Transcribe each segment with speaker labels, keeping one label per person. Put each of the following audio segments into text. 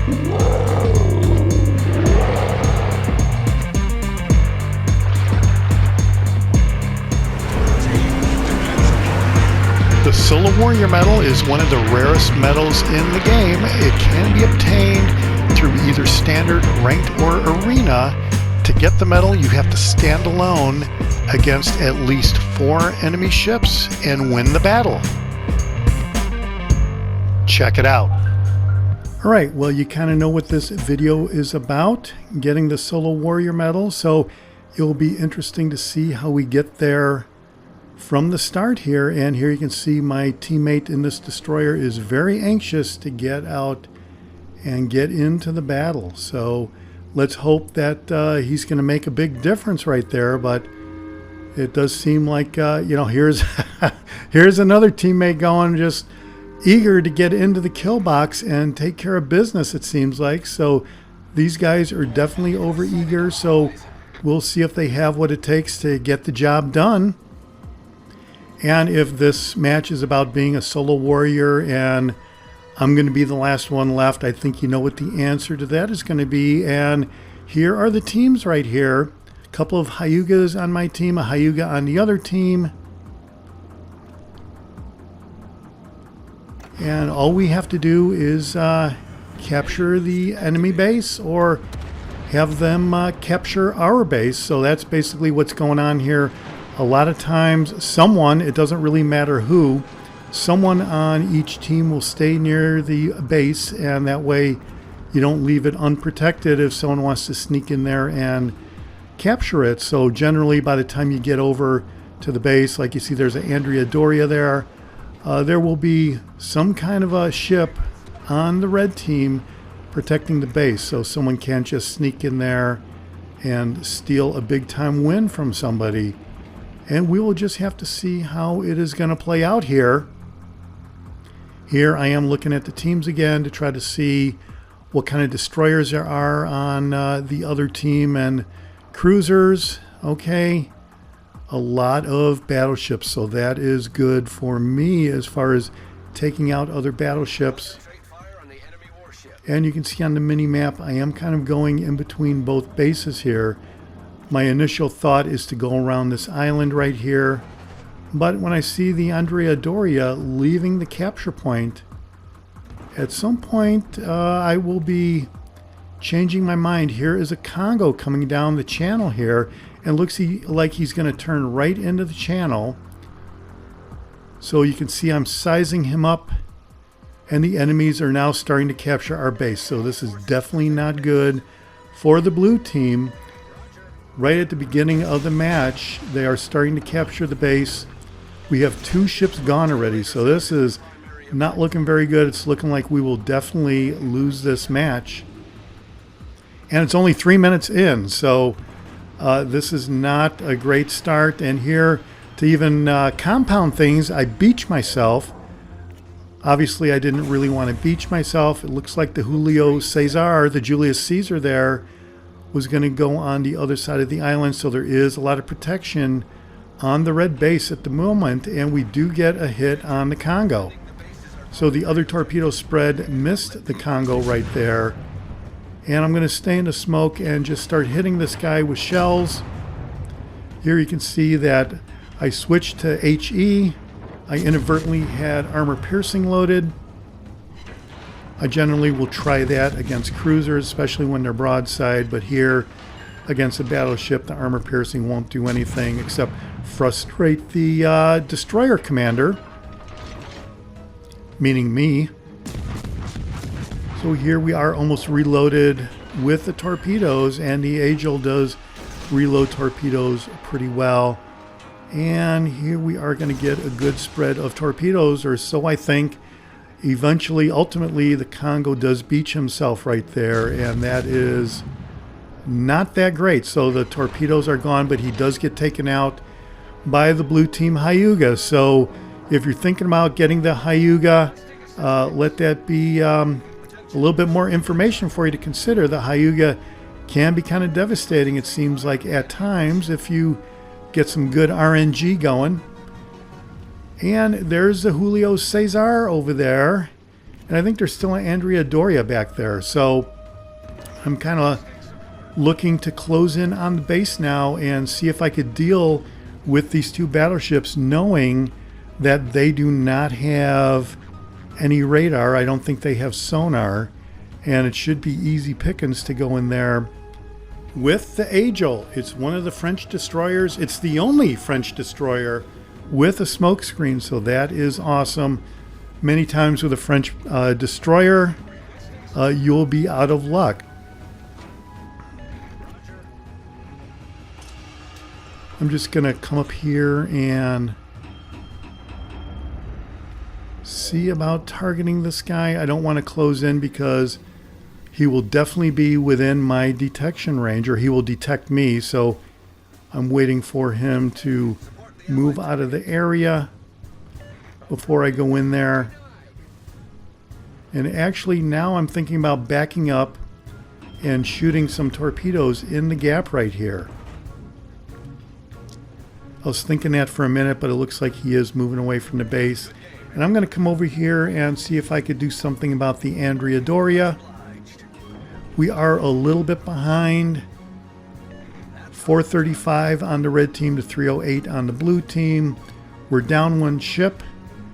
Speaker 1: The Solar Warrior medal is one of the rarest medals in the game. It can be obtained through either standard, ranked, or arena. To get the medal, you have to stand alone against at least 4 enemy ships and win the battle. Check it out. Alright, well, you kind of know what this video is about, getting the Solar Warrior medal, so it will be interesting to see how we get there from the start here. And here you can see my teammate in this destroyer is very anxious to get out and get into the battle. So let's hope that he's going to make a big difference right there. But it does seem like, here's here's another teammate going, just eager to get into the kill box and take care of business, it seems like. So these guys are definitely over eager. So we'll see if they have what it takes to get the job done. And if this match is about being a solo warrior and I'm going to be the last one left, I think you know what the answer to that is going to be. And here are the teams right here. A couple of Hyugas on my team, a Hyuga on the other team. And all we have to do is capture the enemy base or have them capture our base. So that's basically what's going on here. A lot of times someone, it doesn't really matter who, someone on each team will stay near the base, and that way you don't leave it unprotected if someone wants to sneak in there and capture it. So generally by the time you get over to the base, like you see there's an Andrea Doria there, there will be some kind of a ship on the red team protecting the base, so someone can't just sneak in there and steal a big time win from somebody. And we will just have to see how it is going to play out here. Here I am looking at the teams again to try to see what kind of destroyers there are on the other team and cruisers. Okay, a lot of battleships, so that is good for me as far as taking out other battleships. And you can see on the mini map I am kind of going in between both bases here. My initial thought is to go around this island right here, but when I see the Andrea Doria leaving the capture point, at some point I will be changing my mind. Here is a Congo coming down the channel here, and looks like he's going to turn right into the channel. So you can see I'm sizing him up, and the enemies are now starting to capture our base. So this is definitely not good for the blue team. Right at the beginning of the match, they are starting to capture the base. We have 2 ships gone already, so this is not looking very good. It's looking like we will definitely lose this match. And it's only 3 minutes in, so this is not a great start. And here, to even compound things, I beach myself. Obviously, I didn't really want to beach myself. It looks like the Julio Cesar, the Julius Caesar there, was going to go on the other side of the island, so there is a lot of protection on the red base at the moment, and we do get a hit on the Congo. So the other torpedo spread missed the Congo right there, and I'm going to stay in the smoke and just start hitting this guy with shells. Here you can see that I switched to HE. I inadvertently had armor piercing loaded. I generally will try that against cruisers, especially when they're broadside, but here against a battleship, the armor piercing won't do anything except frustrate the destroyer commander, meaning me. So here we are almost reloaded with the torpedoes, and the Agile does reload torpedoes pretty well. And here we are going to get a good spread of torpedoes, or so I think. Eventually, ultimately, the Congo does beach himself right there, and that is not that great. So the torpedoes are gone, but he does get taken out by the blue team Hyuga. So if you're thinking about getting the Hyuga, let that be a little bit more information for you to consider. The Hyuga can be kind of devastating, it seems like, at times, if you get some good RNG going. And there's the Julio Cesar over there. And I think there's still an Andrea Doria back there. So I'm kind of looking to close in on the base now and see if I could deal with these two battleships, knowing that they do not have any radar. I don't think they have sonar, and it should be easy pickings to go in there with the Angel. It's one of the French destroyers. It's the only French destroyer with a smoke screen, so that is awesome. Many times with a French destroyer, you'll be out of luck. I'm just going to come up here and see about targeting this guy. I don't want to close in because he will definitely be within my detection range, or he will detect me. So I'm waiting for him to move out of the area before I go in there. And actually now I'm thinking about backing up and shooting some torpedoes in the gap right here. I was thinking that for a minute, but it looks like he is moving away from the base. And I'm going to come over here and see if I could do something about the Andrea Doria. We are a little bit behind. 435 on the red team to 308 on the blue team. We're down one ship.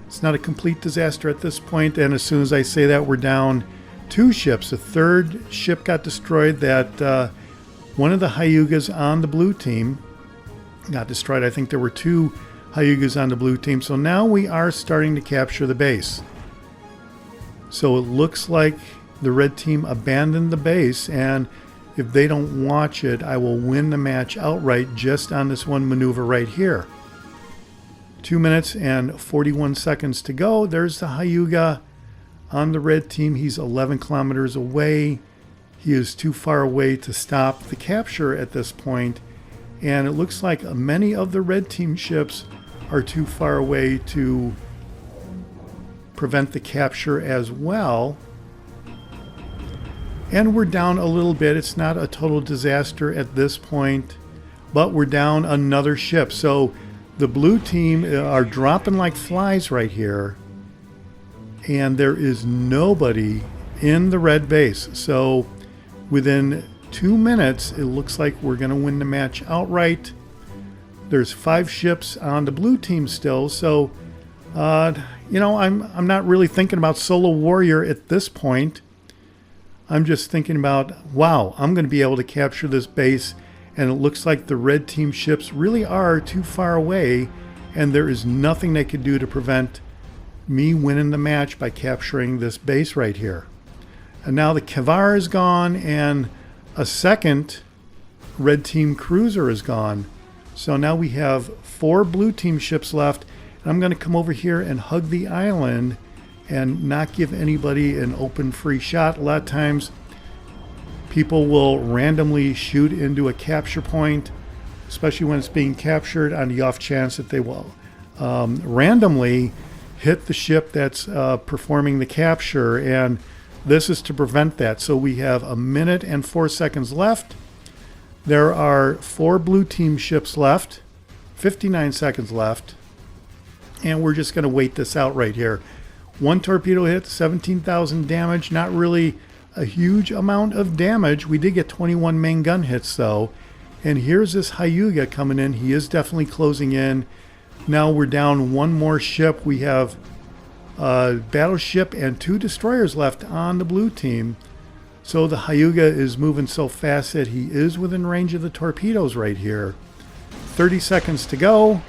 Speaker 1: It's not a complete disaster at this point, and as soon as I say that, we're down two ships. A third ship got destroyed. That one of the Hyugas on the blue team got destroyed. I think there were two Hyugas on the blue team. So now we are starting to capture the base. So it looks like the red team abandoned the base, and if they don't watch it, I will win the match outright just on this one maneuver right here. 2 minutes and 41 seconds to go. There's the Hyuga on the red team. He's 11 kilometers away. He is too far away to stop the capture at this point, and it looks like many of the red team ships are too far away to prevent the capture as well. And we're down a little bit. It's not a total disaster at this point, but we're down another ship. So the blue team are dropping like flies right here, and there is nobody in the red base. So within 2 minutes, it looks like we're going to win the match outright. There's 5 ships on the blue team still. So, I'm not really thinking about solo warrior at this point. I'm just thinking about, wow, I'm going to be able to capture this base, and it looks like the red team ships really are too far away, and there is nothing they could do to prevent me winning the match by capturing this base right here. And now the Kavar is gone, and a second red team cruiser is gone. So now we have 4 blue team ships left. And I'm going to come over here and hug the island and not give anybody an open free shot. A lot of times people will randomly shoot into a capture point, especially when it's being captured, on the off chance that they will randomly hit the ship that's performing the capture, and this is to prevent that. So we have 1 minute and 4 seconds left. There are 4 blue team ships left, 59 seconds left, and we're just going to wait this out right here. 1 torpedo hit, 17,000 damage. Not really a huge amount of damage. We did get 21 main gun hits though. And here's this Hyuga coming in. He is definitely closing in. Now we're down 1 more ship. We have a battleship and 2 destroyers left on the blue team. So the Hyuga is moving so fast that he is within range of the torpedoes right here. 30 seconds to go.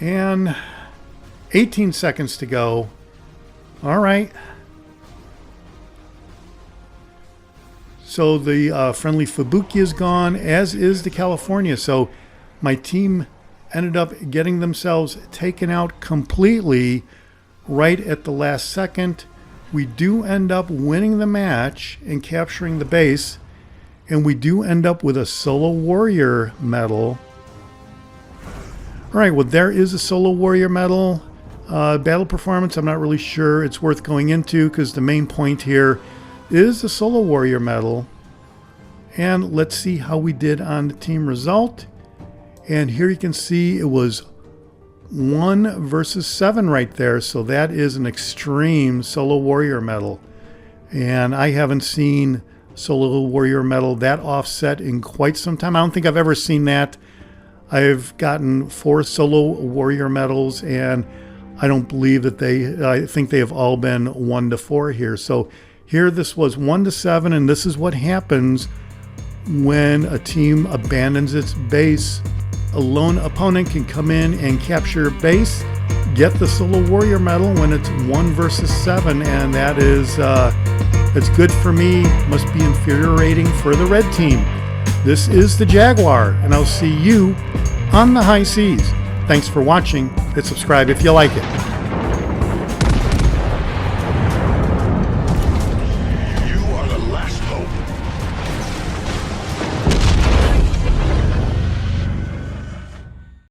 Speaker 1: And 18 seconds to go. All right. So the friendly Fubuki is gone, as is the California. So my team ended up getting themselves taken out completely right at the last second. We do end up winning the match and capturing the base. And we do end up with a solo warrior medal. All right, well, there is a solo warrior medal. Battle performance, I'm not really sure it's worth going into, because the main point here is the solo warrior medal. And let's see how we did on the team result. And here you can see it was 1 versus 7 right there. So that is an extreme solo warrior medal. And I haven't seen solo warrior medal that offset in quite some time. I don't think I've ever seen that. I've gotten 4 solo warrior medals, and I don't believe that I think they have all been 1 to 4 here. So here this was 1 to 7, and this is what happens when a team abandons its base. A lone opponent can come in and capture base, get the solo warrior medal when it's 1 versus 7, and that is it's good for me, must be infuriating for the red team. This is the Jaguar, and I'll see you on the high seas. Thanks for watching. Hit subscribe if you like it.